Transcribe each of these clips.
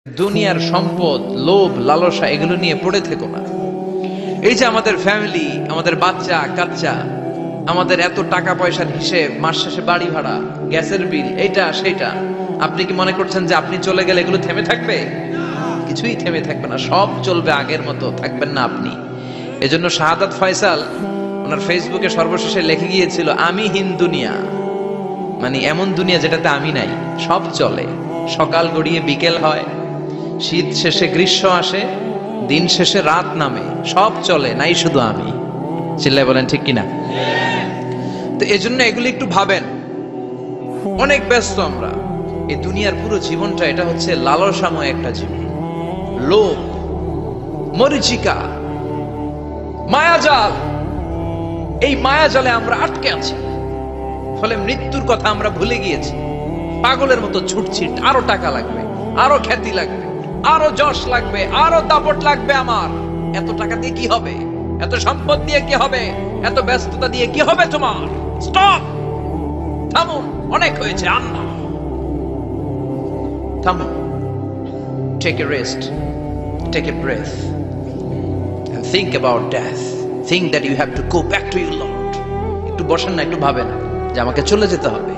দুনিয়ার সম্পদ, লোভ, লালসা এগুলো নিয়ে পড়ে থেকো না। এই যে আমাদের ফ্যামিলি, আমাদের বাচ্চা কাচ্চা, আমাদের এত টাকা পয়সার হিসেব, মাস শেষে বাড়ি ভাড়া, গ্যাসের বিল, এইটা সেটা, আপনি কি মনে করছেন যে আপনি চলে গেলে এগুলো থেমে থাকবে? কিছুই থেমে থাকবে না, সব চলবে আগের মতো, থাকবেন না আপনি। এজন্য শাহাদাত ফয়সাল ওনার ফেসবুকে সর্বশেষে লিখে গিয়েছিল, আমি হীন দুনিয়া, মানে এমন দুনিয়া যেটাতে আমি নাই, সব চলে, সকাল গড়িয়ে বিকেল হয়, শীত শেষে গ্রীষ্ম আসে, দিন শেষে রাত নামে, সব চলে, নাই শুধু আমি। চিল্লায় বলেন ঠিক কিনা? তো এজন্য এগুলি একটু ভাবেন। অনেক ব্যস্ত আমরা, এই দুনিয়ার পুরো জীবনটা এটা হচ্ছে লালসাময় একটা জীবন, লোভ, মরিচিকা, মায়াজাল। এই মায়াজালে আমরা আটকে আছি, ফলে মৃত্যুর কথা আমরা ভুলে গিয়েছি। পাগলের মতো ছুটছি, আরো টাকা লাগবে, আরো খ্যাতি লাগবে, আরো যশ লাগবে, আরো দাপট লাগবে। আমার এত টাকা দিয়ে কি হবে? এত সম্পদ দিয়ে কি হবে? এত ব্যস্ততা দিয়ে কি হবে তোমার? স্টপ, থামুন, অনেক হয়েছে, আর না, থামুন। Take a rest, take a breath and think about death. Think that you have to go back to your Lord. একটু বসেন না, একটু ভাবেন যে আমাকে চলে যেতে হবে,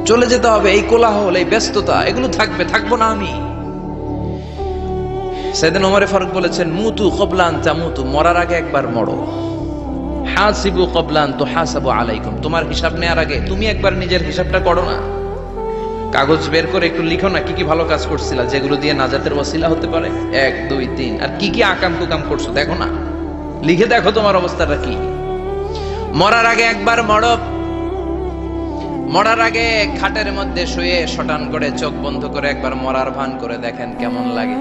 চলে যেতে হবে। এই কোলাহল, এই ব্যস্ততা, এগুলো থাকবে, থাকবো না আমি। সাইয়েদনা ওমর ফারুক বলেছেন, মুতু ক্বাবলা আন তামুতু, মরার আগে একবার মরো। হাসিবু ক্বাবলা আন তুহাসাবু আলাইকুম, তোমার হিসাব নেওয়ার আগে তুমি একবার নিজের হিসাবটা করো না। কাগজ বের করে একটু লিখো না, কি কি ভালো কাজ করছিলা, যেগুলো দিয়ে নাজাতের ওয়াসিলা হতে পারে, 1 2 3, আর কি কি আকাম কুকাম করছো দেখো না, লিখে দেখো তোমার অবস্থাটা কি। মরার আগে একবার মরো। মরার আগে খাটের মধ্যে শুয়ে শটান করে চোখ বন্ধ করে একবার মরার ভান করে দেখেন কেমন লাগে।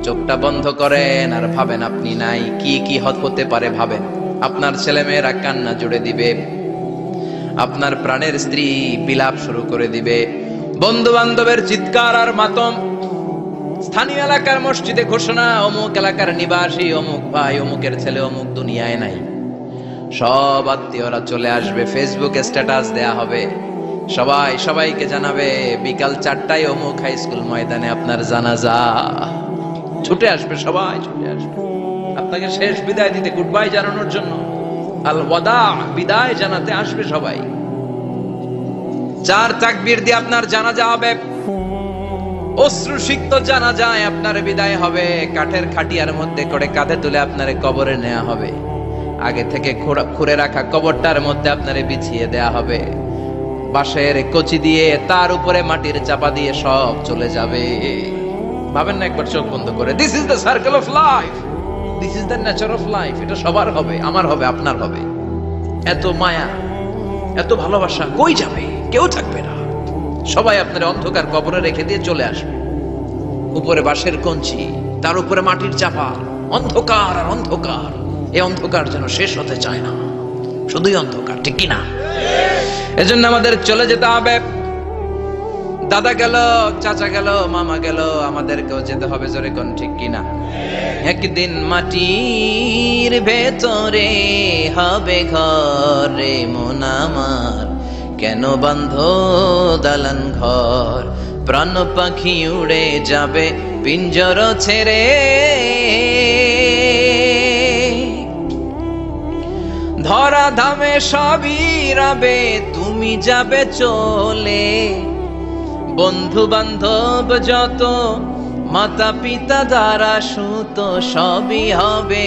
চোখটা বন্ধ করেন আর ভাবেন আপনি নাই, কি কি হতে পারে ভাবেন। আপনার ছেলে মেয়েরা কান্না জুড়ে দিবে, আপনার প্রাণের স্ত্রী বিলাপ শুরু করে দিবে, বন্ধু বান্ধবের চিৎকার আর মাতম, স্থানীয় এলাকার মসজিদে ঘোষণা, অমুক এলাকার নিবাসী অমুক ভাই অমুকের ছেলে অমুক দুনিয়ায় নাই। সব আত্মীয়রা চলে আসবে, ফেসবুকে স্ট্যাটাস দেয়া হবে, সবাই সবাইকে জানাবে বিকাল 4টায় অমুক হাই স্কুল ময়দানে আপনার জানাজা। ছুটে আসবে, সবাই ছুটে আসবে আপনাকে শেষ বিদায় দিতে, গুড বাই জানানোর জন্য, আল ওয়াদা, বিদায় জানাতে আসবে সবাই। 4 তাকবীর দিয়ে আপনার জানাজা হবে, অশ্রুসিক্ত জানাজায় আপনার বিদায় হবে। কাঠের খাটিয়ার মধ্যে করে কাঁধে তুলে আপনারে কবরে নেওয়া হবে, আগে থেকে খুঁড়ে রাখা কবরটার মধ্যে আপনারে বিছিয়ে দেয়া হবে, বাঁশের কচি দিয়ে তার উপরে মাটির চাপা দিয়ে সব চলে যাবে। ভাবেন না একবার চোখ বন্ধ করে, this is the circle of life, this is the nature of life. এটা সবার হবে, আমার হবে, আপনার হবে। এত মায়া, এত ভালোবাসা কই যাবে? কেউ থাকবে না, সবাই আপনার অন্ধকার কবরে রেখে দিয়ে চলে আসবে। উপরে বাঁশের কঞ্চি, তার উপরে মাটির চাপা, অন্ধকার আর অন্ধকার। এই অন্ধকার যেন শেষ হতে চায় না, শুধুই অন্ধকার, ঠিক কিনা? এজন্য আমাদের চলে যেতে হবে। দাদা গেল, চাচা গেল, মামা গেল, আমাদেরকেও যেতে হবে, জোরে কোন ঠিক কিনা? একদিন মাটির ভেতরে হবে ঘর রে মন আমার, কেন বান্ধ দালান ঘর, প্রাণ পাখি উড়ে যাবে পিঞ্জর ছেড়ে, ধরা ধামে সবই রবে, তুমি যাবে চলে, বন্ধু বান্ধব যত, মাতা পিতা দ্বারা সুত, সবই হবে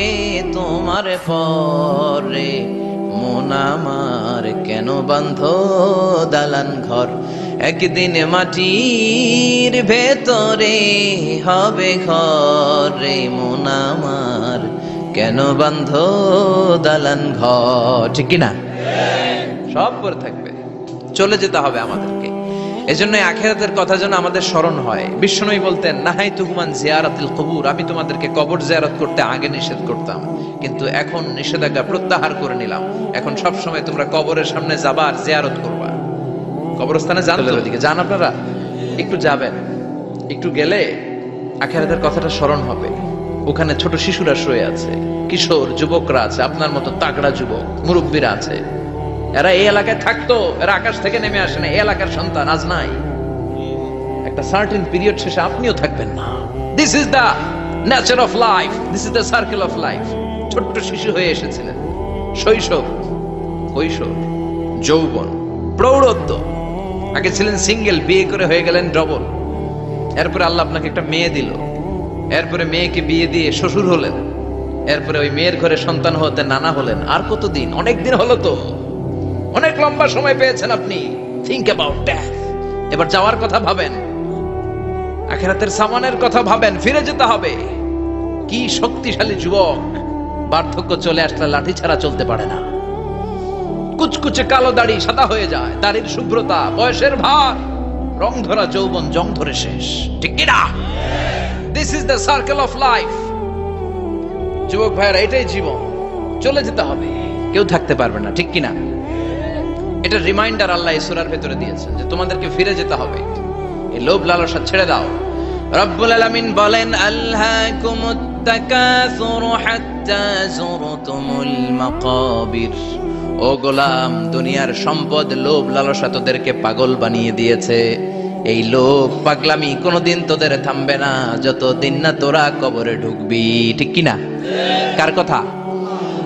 তোমার পরে মন আমার, কেন বান্ধ দালান ঘর, একদিন মাটির ভেতরে হবে ঘর রে মন আমার, কেন বান্ধ দালান ঘর, ঠিক কিনা? সব করে থাকবে, চলে যেতে হবে আমাদেরকে। এজন্য আখিরাতের কথা যেন আমাদের স্মরণ হয়। বিশ্বনবী বলতেন, নাহাইতুকুমান জিয়ারাতিল কবুর, আমি তোমাদেরকে কবর জিয়ারত করতে আগে নিষেধ করতাম, কিন্তু এখন নিষেধাজ্ঞা প্রত্যাহার করে নিলাম। এখন সব সময় তোমরা কবরের সামনে যাবা আর জিয়ারত করবা। কবরস্থানে যান, ওদিকে যান, আপনারা একটু যাবেন, একটু গেলে আখিরাতের কথাটা স্মরণ হবে। ওখানে ছোট শিশুরা শুয়ে আছে, কিশোর যুবকরা আছে, আপনার মতো তাগড়া যুবক মুরব্বীরা আছে, এরা এই এলাকায় থাকতো, এরা আকাশ থেকে নেমে আসে না, এই এলাকার সন্তান, আজ নাই। একটা একটা সার্টেন পিরিয়ড শেষে আপনিও থাকবেন না। This is the nature of life, this is the circle of life. ছোট্ট শিশু হয়ে এসেছিলেন, শৈশব, কৈশোর, যৌবন, প্রৌঢ়ত্ব, আগে ছিলেন সিঙ্গেল, বিয়ে করে হয়ে গেলেন ডবল, এরপরে আল্লাহ আপনাকে একটা মেয়ে দিল, এরপরে মেয়েকে বিয়ে দিয়ে শ্বশুর হলেন, এরপরে ওই মেয়ের ঘরে সন্তান হতে নানা হলেন। আর কতদিন? অনেক দিন হলো তো, অনেক লম্বা সময় পেয়েছেন আপনি। Think about death. এবার যাওয়ার কথা ভাবেন, আখিরাতের সামানের কথা ভাবেন, ফিরে যেতে হবে। কি শক্তিশালী যুবক! বার্ধক্য চলে আসলে লাঠি ছাড়া চলতে পারে না। কুচকুচে কালো দাড়ি সাদা হয়ে যায়, দাড়ির শুভ্রতা, বয়সের ভার, রং ধরা যৌবন জং ধরে শেষ, ঠিক কি না? This is the circle of life. যুবক ভাইরা, এটাই জীবন, চলে যেতে হবে, কেউ থাকতে পারবে না, ঠিক কিনা? এটা রিমাইন্ডার আল্লাহ এই সূরার ভেতরে দিয়েছেন যে তোমাদেরকে ফিরে যেতে হবে, এই লোভ লালসা ছেড়ে দাও। রব্বুল আলামিন বলেন, আলহাকুমুত তাকাসুর হাত্তা যুরতুমুল মাকাবির। ও গোলাম, দুনিয়ার সম্পদ, লোভ লালসা তোদেরকে পাগল বানিয়ে দিয়েছে। এই লোভ পাগলামি কোনোদিন তোদের থামবে না যতদিন না তোরা কবরে ঢুকবি, ঠিক কিনা? কার কথা?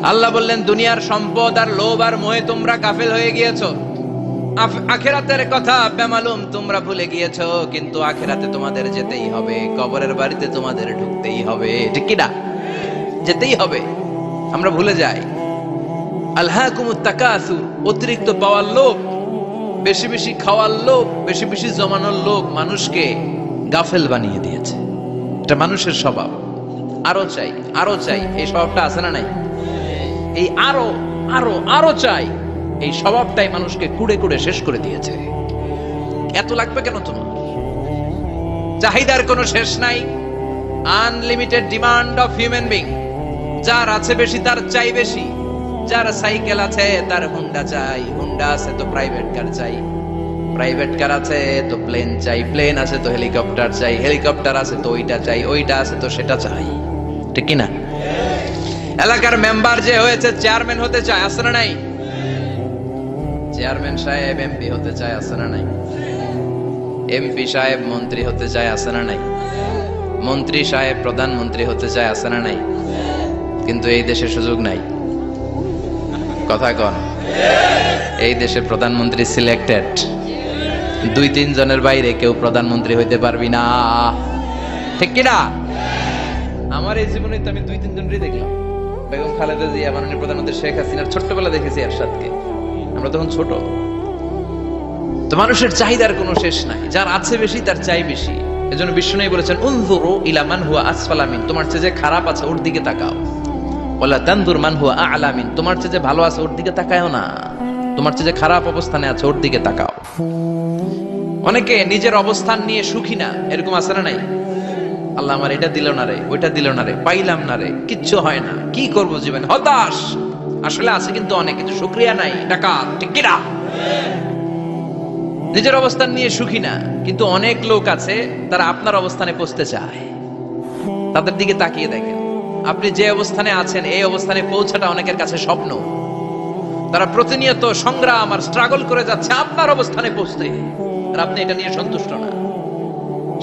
আল্লাহ বললেন, দুনিয়ার সম্পদ আর লোভ আর মোহে তোমরা গাফেল হয়ে গিয়েছো। আখিরাতের কথা বেমালুম তোমরা ভুলে গিয়েছো। কিন্তু আখিরাতে তোমাদের যেতেই হবে, কবরের বাড়িতে তোমাদের ঢুকতেই হবে, ঠিক কিনা? যেতেই হবে, আমরা ভুলে যাই। আলহাকুমুত তাকাসুর, অতিরিক্ত পাওয়ার লোভ, বেশি বেশি খাওয়ার লোভ, বেশি বেশি জমানোর লোভ মানুষকে গাফেল বানিয়ে দিয়েছে। এটা মানুষের স্বভাব, আরো চাই, আরো চাই, এই স্বভাবটা আছে না নাই? এই আরো আরো আরো চাই, এই স্বভাবটাই মানুষকে কুড়ে কুড়ে শেষ করে দিয়েছে। এত লাগবে কেন তোমার? চাহিদার কোনো শেষ নাই, unlimited demand of human being. যার আছে বেশি তার চাই বেশি, যার সাইকেল আছে তার হুন্ডা চাই, হুন্ডা আছে তো প্রাইভেট কার চাই, প্রাইভেট কার আছে তো প্লেন চাই, প্লেন আছে তো হেলিকপ্টার চাই, হেলিকপ্টার আছে তো ওইটা চাই, ওইটা আছে তো সেটা চাই, ঠিক কিনা? এলাকার মেম্বার যে হয়েছে চেয়ারম্যান হতে চায়, আছে না নাই? চেয়ারম্যান সাহেব এমপি হতে চায়, আছে না নাই? এমপি সাহেব মন্ত্রী হতে চায়, আছে না নাই? মন্ত্রী সাহেব প্রধানমন্ত্রী হতে চায়, আছে না নাই? কিন্তু এই দেশে সুযোগ নাই। কথা কন, এই দেশে প্রধানমন্ত্রী সিলেক্টেড, 2-3 জনের বাইরে কেউ প্রধানমন্ত্রী হইতে পারবি না, ঠিক কিনা? আমার এই জীবনে তো আমি 2-3 জনই দেখলাম। বেগম খালেদা জিয়া, মাননীয় প্রধানমন্ত্রী শেখ হাসিনার ছোট্টবেলা দেখেছি এরশাদকে, আমরা তখন ছোট। তো মানুষের চাহিদার কোনো শেষ নাই, যার আছে বেশি তার চাই বেশি। এজন্য বিষ্ণু বলেছেন, উনজুরু ইলা মান হুয়া আসফালা মিন, তোমার চেয়ে যে খারাপ আছে ওর দিকে তাকাও। ওয়ালা তানজুর মান হুয়া আ'লা মিন, তোমার চেয়ে যে ভালো আছে ওর দিকে তাকায়ও না, তোমার চেয়ে যে খারাপ অবস্থানে আছে ওর দিকে তাকাও। অনেকে নিজের অবস্থান নিয়ে সুখী না, এরকম আছে না নাই? আল্লাহ আমার এটা দিল না রে, ওইটা দিল না রে, পাইলাম না রে, কিচ্ছু হয় না, কি করব জীবনে, হতাশ। আসলে আছে কিন্তু অনেক কিছু, শুকরিয়া নাই, টাকা, ঠিক কি না? নিজের অবস্থান নিয়ে সুখী না, কিন্তু অনেক লোক আছে তারা আপনার অবস্থানে পৌঁছতে চায়। তাদের দিকে তাকিয়ে দেখেন, আপনি যে অবস্থানে আছেন এই অবস্থানে পৌঁছাটা অনেকের কাছে স্বপ্ন। তারা প্রতিনিয়ত সংগ্রাম আর স্ট্রাগল করে যাচ্ছে আপনার অবস্থানে পৌঁছতে, আর আপনি এটা নিয়ে সন্তুষ্ট না।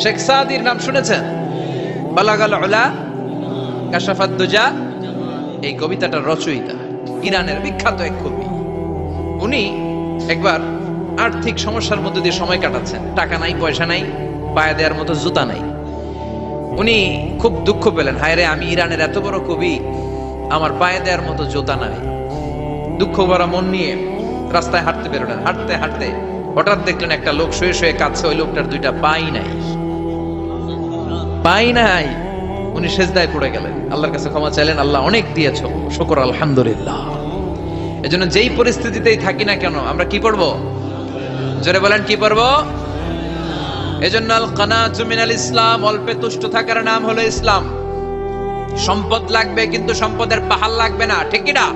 শেখ সাদির নাম শুনেছেন? বালাগাল উলা কাশাফাত দুজা, এই কবিতাটার রচয়িতা, ইরানের বিখ্যাত এক কবি। উনি একবার আর্থিক সমস্যার মধ্যে দিয়ে সময় কাটাচ্ছেন, টাকা নাই, পয়সা নাই, পায়ে দেওয়ার মতো জুতা নাই। উনি খুব দুঃখ পেলেন, হায় রে, আমি ইরানের এত বড় কবি, আমার পায়ে দেওয়ার মতো জুতা নাই। দুঃখ ভরা মন নিয়ে রাস্তায় হাঁটতে বেরোলেন। হাঁটতে হাঁটতে হঠাৎ দেখলেন একটা লোক শুয়ে শুয়ে কাঁদছে, ওই লোকটার 2টা পাই নাই, পাই নাই। উনি সেজদায় পড়ে গেলেন, আল্লাহর কাছে ক্ষমা চাইলেন, আল্লাহ অনেক দিয়েছো, শুকর আলহামদুলিল্লাহ। এজন্য যেই পরিস্থিতিতেই থাকি না কেন আমরা কি পড়বো? জোরে বলেন, কি পড়বো? এজন্য আল কানাতু মিনাল ইসলাম, অল্পে তুষ্ট থাকার নাম হলো ইসলাম। সম্পদ লাগবে কিন্তু সম্পদের পাহাড় লাগবে না, ঠিক কি না?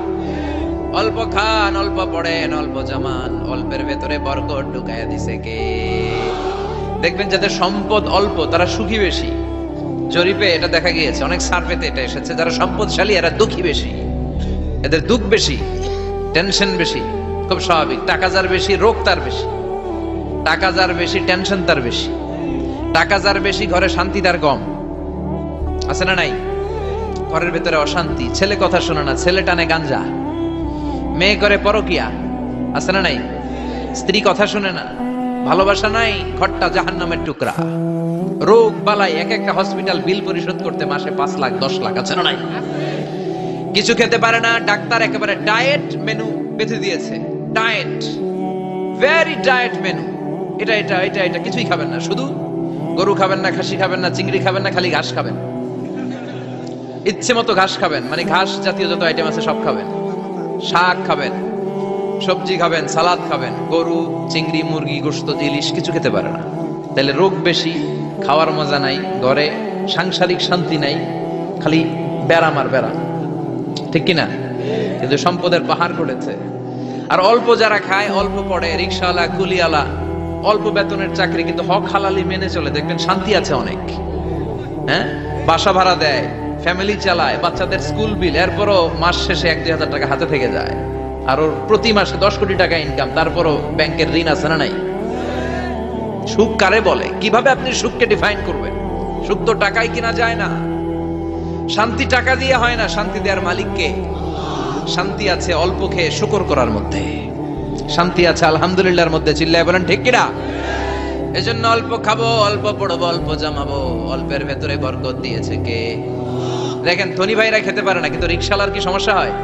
অল্প খান, অল্প পড়েন, অল্প জামান, অল্পের ভেতরে বরকত ঢুকাইয়া দিছে কে? দেখবেন যাদের সম্পদ অল্প তারা সুখী বেশি। জরিপে এটা দেখা গিয়েছে, অনেক সার্ভেতে এটা এসেছে, যারা সম্পদশালী এরা দুঃখী বেশি, এদের দুঃখ বেশি, টেনশন বেশি। খুব স্বাভাবিক, টাকা যার বেশি রোগ তার বেশি, টাকা যার বেশি টেনশন তার বেশি। টাকা যার বেশি ঘরে শান্তি তার কম, আছে না নাই? ঘরের ভেতরে অশান্তি, ছেলে কথা শোনে না, ছেলে টানে গাঞ্জা, মেয়ে করে পরকিয়া, আছে না নাই? স্ত্রী কথা শুনে না, ভালোবাসা নাই, ঘরটা জাহান্নামের টুকরা। রোগ বালাই, এক একটা হসপিটাল বিল পরিশোধ করতে মাসে 5 লাখ 10 লাখ, আছে না নাই? কিছু খেতে পারে না, ডাক্তার একেবারে ডায়েট মেনু বেঁধে দিয়েছে। ডায়েট, ভেরি ডায়েট মেনু, এটা এটা এটা এটা কিছুই খাবেন না, শুধু গরু খাবেন না, খাসি খাবেন না, চিংড়ি খাবেন না, খালি ঘাস খাবেন, ইচ্ছে মতো ঘাস খাবেন, মানে ঘাস জাতীয় যত আইটেম আছে সব খাবেন, শাক খাবেন, সবজি খাবেন, সালাদ খাবেন। গরু, চিংড়ি, মুরগি, গোশত, ইলিশ কিছু খেতে পারে না। তাহলে রোগ বেশি, খাওয়ার মজা নাই, ঘরে সাংসারিক শান্তি নাই, খালি ব্যারাম আর ব্যারাম, ঠিক কিনা? কিন্তু সম্পদের পাহাড় গড়েছে। আর অল্প যারা খায়, অল্প পড়ে, রিকশাওয়ালা, কুলিওয়ালা, অল্প বেতনের চাকরি, কিন্তু হক হালালি মেনে চলে, দেখবেন শান্তি আছে অনেক। হ্যাঁ, বাসা ভাড়া দেয়, ফ্যামিলি চালায়, বাচ্চাদের স্কুল বিল, এরপরও মাস শেষে 1-2 হাজার টাকা হাতে থেকে যায়। আর ওর প্রতি মাসে 10 কোটি টাকা ইনকাম, তারপরও ব্যাংকের ঋণ আছে না নাই? সুখ কারে বলে? কিভাবে আপনি সুখকে ডিফাইন করবেন? সুখ তো টাকায় কিনা যায় না, শান্তি টাকা দিয়ে হয় না, শান্তি দেওয়ার মালিককে। শান্তি আছে অল্প খেয়ে শুকর করার মধ্যে, শান্তি আছে আলহামদুলিল্লাহর মধ্যে। চিল্লায় বলেন ঠিক কিনা? এজন্য অল্প খাবো, অল্প পড়বো, অল্প জামাবো, অল্পের ভেতরে বরকত দিয়েছে কে? দেখেন ধনী ভাইরা খেতে পারে না, কিন্তু রিকশালার কি সমস্যা হয়?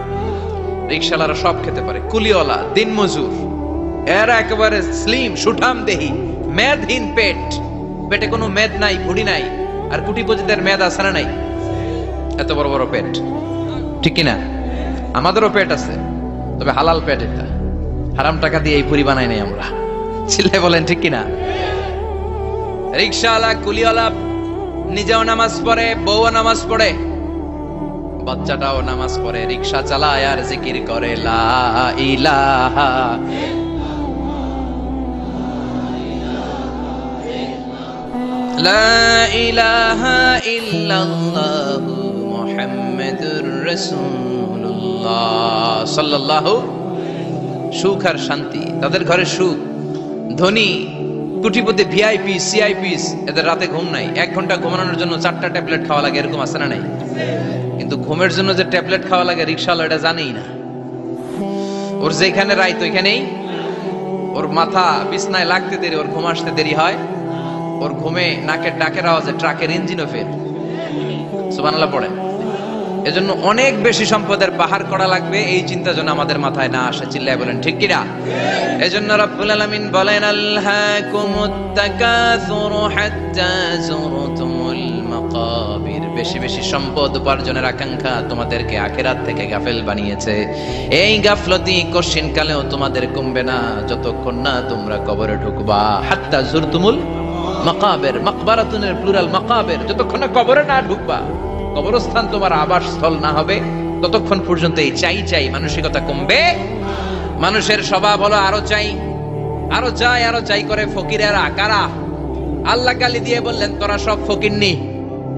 রিকশালারা সব খেতে পারে, কুলিওয়ালা, দিনমজুর, এরা একেবারে স্লিম সুঠাম দেহি, মেদহীন পেট, পেটে কোনো মেদ নাই, ভুড়ি নাই। আর কুটিপতিদের মেদ আছে না নাই? এত বড় বড় পেট, ঠিক কিনা? আমাদেরও পেট আছে, তবে হালাল পেট, এটা হারাম টাকা দিয়ে এই পুরি বানাই নাই আমরা। ছিলে বলেন ঠিক কিনা? রিকশাওয়ালা, কুলিওয়ালা নিজেও নামাজ পড়ে, বউও নামাজ পড়ে, বাচ্চাটাও নামাজ পড়ে, রিকশা চালায় আর জিকির করে লা ইলাহা। লা ইলাহা ইল্লাল্লাহু মুহাম্মাদুর রাসূলুল্লাহ সাল্লাল্লাহু। সুখ আর শান্তি, তাদের ঘরে সুখ। ধনী, কোটিপতি, ভিআইপি, সিআইপিস, এদের রাতে ঘুম নাই, 1 ঘন্টা ঘুমানোর জন্য 4টা ট্যাবলেট খাওয়া লাগে, এরকম আছে না নাই? কিন্তু ঘুমের জন্য যে ট্যাবলেট খাওয়া লাগে, রিকশাওয়ালা এটা জানেই না। ওর যেখানে রাইত ওইখানেই, ওর মাথা বিছনায় লাগতে দেরি, ওর ঘুম আসতে দেরি হয়, ওর ঘুমে নাকের ডাকের আওয়াজে ট্রাকের ইঞ্জিনও ফেল। সুবহানাল্লাহ পড়েন। এজন্য অনেক বেশি সম্পদের পাহাড় করা লাগবে, এই চিন্তা যেন আমাদের মাথায় না আসে। চিল্লায় বলেন ঠিক কিনা? এজন্য রব্বুল আলামিন বলেন আল্লাকুমুত তাকাসুরু হাত্তা যুরতুমুল মাকাবির। বেশি বেশি সম্পদ উপার্জনের আকাঙ্ক্ষা তোমাদেরকে আখিরাত থেকে গাফেল বানিয়েছে। এই গাফলতি কশিন কালেও তোমাদের কমবে না যতক্ষণ না তোমরা কবরে ঢুকবা। হাত্তা যুরতুমুল মাকাবির, মাকবারাতুনের প্লুরাল মাকাবির, যতক্ষণ না কবরে না ঢুকবা, কবরস্থান তোমার আবাসস্থল না হবে, ততক্ষণ পর্যন্ত এই চাই চাই মানসিকতা কমবে। মানুষের স্বভাব হলো আরো চাই, আরো চাই, আরো চাই করে। ফকিরেরা কারা? আল্লাহ গালি দিয়ে বললেন তোরা সব ফকিরনি।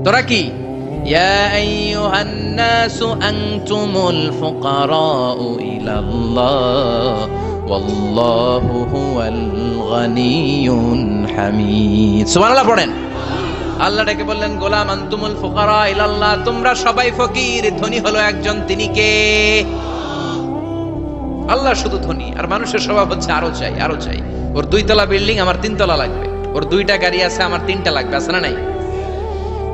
তোরা কি? ইয়া আইয়ুহান নাসু আনতুমুল ফুকারাউ ইলাল্লাহ ওয়াল্লাহু হুয়াল গানিয়ুল হামিদ। সুবহানাল্লাহ পড়েন। আল্লাহ ডেকে বললেন গোলাম আনতুমুল ফুকারা ইলাল্লাহ, তোমরা সবাই ফকির, ধনী হলো একজন, তিনি কে? আল্লাহ শুধু ধনী। আর মানুষের স্বভাব হচ্ছে আরো চাই, আরো চাই। ওর 2 তলা বিল্ডিং, আমার 3 তলা লাগবে। ওর 2টা গাড়ি আছে, আমার 3টা লাগবে, আছে না নাই?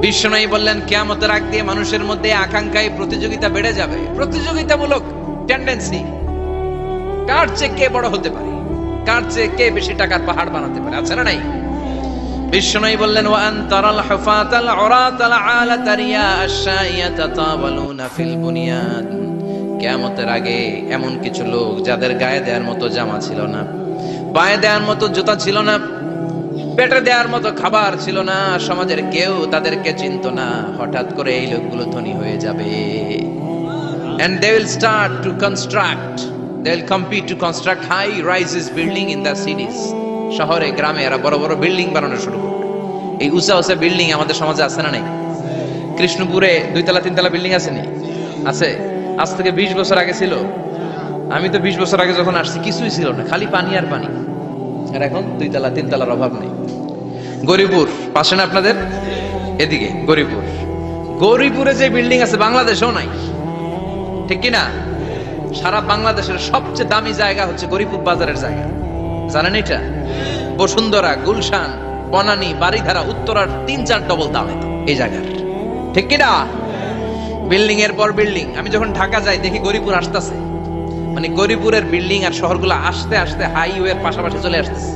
বিশ্বনবী বললেন কিয়ামতের আগ দিয়ে মানুষের মধ্যে আকাঙ্ক্ষায় প্রতিযোগিতা বেড়ে যাবে, প্রতিযোগিতামূলক টেন্ডেন্সি। কার চেয়ে কে বড় হতে পারে, কার চেয়ে কে বেশি টাকার পাহাড় বানাতে পারে, আছে না নাই? বিশ্বনবী বললেন ওয়া আনতারাল হুফাতাল উরাতাল আলাতা রিয়া আশ-শাইয়াতা তাওয়ালুনা ফিল বুনিয়ান। কিয়ামতের আগে এমন কিছু লোক যাদের গায়ে দেওয়ার মতো জামা ছিল না, পায়ে দেওয়ার মতো জুতা ছিল না, পেটে দেওয়ার মতো খাবার ছিল না, সমাজের কেউ তাদেরকে চিনত না। হঠাৎ করে এই লোকগুলো ধনী হয়ে যাবে। And they will start to construct, they will compete to construct high rises building in the cities. শহরে গ্রামে এরা বড় বড় বিল্ডিং বানানো শুরু করবে। এই উঁচা উঁচা বিল্ডিং আমাদের সমাজে আছে না নাই? কৃষ্ণপুরে 2 তলা 3 তলা বিল্ডিং আছে নি? আছে। আজ থেকে 20 বছর আগে ছিল? আমি তো 20 বছর আগে যখন আসছি কিছুই ছিল না, খালি পানি আর পানি। আর এখন 2 তলা 3 তলার অভাব নেই। গরিপুর পাশে না আপনাদের? এদিকে গরিপুর, গরিপুরে যে বিল্ডিং আছে বাংলাদেশেও নাই, ঠিক কিনা? সারা বাংলাদেশের সবচেয়ে দামি জায়গা হচ্ছে গরিপুর বাজারের জায়গা, জানেন এটা? বসুন্ধরা, গুলশান, বনানী, বাড়িধারা, উত্তরার 3-4 ডবল দামে এই জায়গার, ঠিক কিনা? বিল্ডিং এর পর বিল্ডিং। আমি যখন ঢাকা যাই দেখি গরিপুর আসতেছে, মানে গরিপুরের বিল্ডিং আর শহরগুলো আস্তে আস্তে হাইওয়ের পাশাপাশি চলে আসতেছে।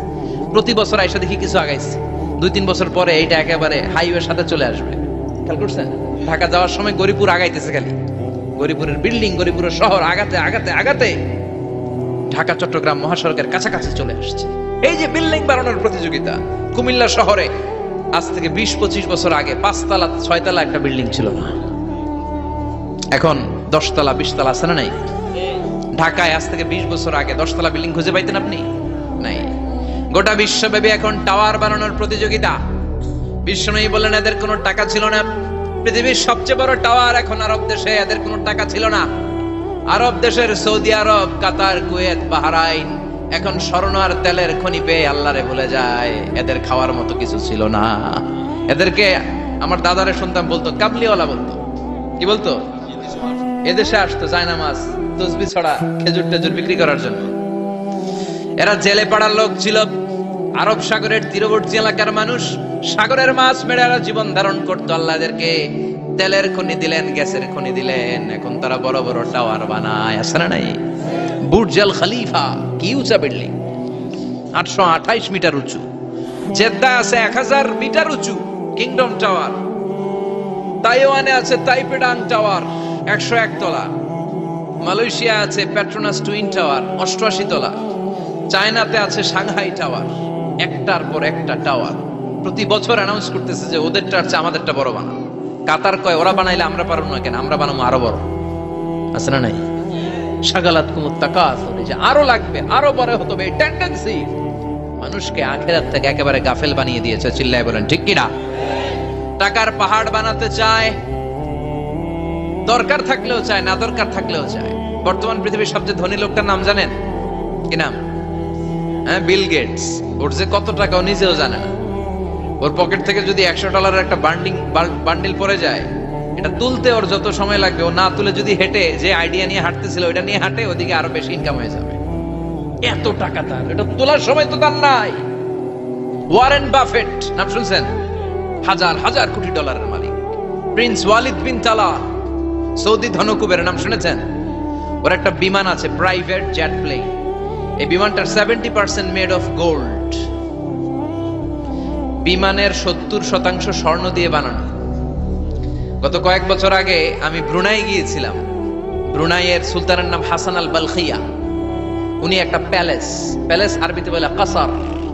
প্রতি বছর আইসা দেখি কিছু আগাইছে, 2-3 বছর পরে এইটা একেবারে হাইওয়ের সাথে চলে আসবে। খেয়াল করছেন? ঢাকা যাওয়ার সময় গরিপুর আগাইতেছে, খালি গরিপুরের বিল্ডিং, গরিপুরের শহর আগাতে আগাতে আগাতে ঢাকা চট্টগ্রাম মহাসড়কের কাছাকাছি চলে আসছে। এই যে বিল্ডিং বানানোর প্রতিযোগিতা, কুমিল্লা শহরে আজ থেকে 20-25 বছর আগে 5 তলা 6 তলা একটা বিল্ডিং ছিল না, এখন 10 তলা 20 তলা আছে না নাই? ঢাকায় আজ থেকে 20 বছর আগে 10 তলা বিল্ডিং খুঁজে পাইতেন আপনি? নাই। গোটা বিশ্বব্যাপী এখন টাওয়ার বানানোর প্রতিযোগিতা। বিশ্বনবী বললেন এদের কোনো টাকা ছিল না। পৃথিবীর সবচেয়ে বড় টাওয়ার এখন আরব দেশে, এদের কোনো টাকা ছিল না। আরব দেশের সৌদি আরব, কাতার, কুয়েত, বাহরাইন এখন স্বর্ণ আর তেলের খনি পেয়ে আল্লাহরে ভুলে যায়। এদের খাওয়ার মতো কিছু ছিল না। এদেরকে আমার দাদারে শুনতাম বলতো কাবলিওয়ালা, বলতো কি বলতো? এদেশে আসতো জায়নামাজ, তসবিহ ছড়া, খেজুর টেজুর বিক্রি করার জন্য। এরা জেলে পাড়ার লোক ছিল। আরব সাগরের তীরবর্তী এলাকার মানুষ, সাগরের মাছ মেরে এরা জীবন ধারণ করতো। আল্লাহ এদেরকে তেলের খনি দিলেন, গ্যাসের খনি দিলেন। এখন তারা বড় বড় টাওয়ার বানায়, আছে না নাই? বুর্জ আল খলিফা, কি উঁচা বিল্ডিং, 828 মিটার উঁচু। জেদ্দা আছে 1000 মিটার উঁচু কিংডম টাওয়ার। তাইওয়ানে আছে তাইপেডাং টাওয়ার 101 তলা। মালয়েশিয়া আছে পেট্রোনাস টুইন টাওয়ার 88 তলা। চায়নাতে আছে সাংহাই টাওয়ার, একটার পর একটা টাওয়ার। প্রতি বছর অ্যানাউন্স করতেছে যে ওদেরটা হচ্ছে আমাদেরটা বড় বানানো। কাতার কয় ওরা বানাইলে আমরা পারবো না কেন, আমরা বানাবো আরো বড়, আছে না নাই? শাগালাত কুমুত তাকাসুর, যে আরো লাগবে, আরো বড় হতে হবে, এই টেন্ডেন্সি মানুষকে আখিরাত থেকে একেবারে গাফেল বানিয়ে দিয়েছে। চিল্লায় বলেন ঠিক কিনা? টাকার পাহাড় বানাতে চায়, দরকার থাকলেও চায়, না দরকার থাকলেও চায়। বর্তমান পৃথিবীর সবচেয়ে ধনী লোকটার নাম জানেন কি নাম? হ্যাঁ, বিল গেটস। ওর যে কত টাকা ও নিজেও জানে না। ওর পকেট থেকে যদি $100 একটা বান্ডিল পড়ে যায়, এটা তুলতে ওর যত সময় লাগবে, ও না তুলে যদি হেঁটে যে আইডিয়া নিয়ে হাঁটতেছিল ওইটা নিয়ে হাঁটে, ওদিকে আরো বেশি ইনকাম হয়ে যাবে। এত টাকা তার, এটা তোলার সময় তো তার নাই। ওয়ারেন বাফেট নাম শুনছেন? হাজার হাজার কোটি ডলারের মালিক। প্রিন্স ওয়ালিদ বিন তালা, সৌদি ধনকুবের নাম শুনেছেন? ওর একটা বিমান আছে, প্রাইভেট জেট প্লেন। এই বিমানটার 70% মেড অফ গোল্ড। বিমানের 70% স্বর্ণ দিয়ে বানানো। গত কয়েক বছর আগে আমি ব্রুনাই গিয়েছিলাম। ব্রুনাইয়ের সুলতানের নাম হাসান আল বালখিয়া। উনি একটা প্যালেস আরবিতে বলে কাসার,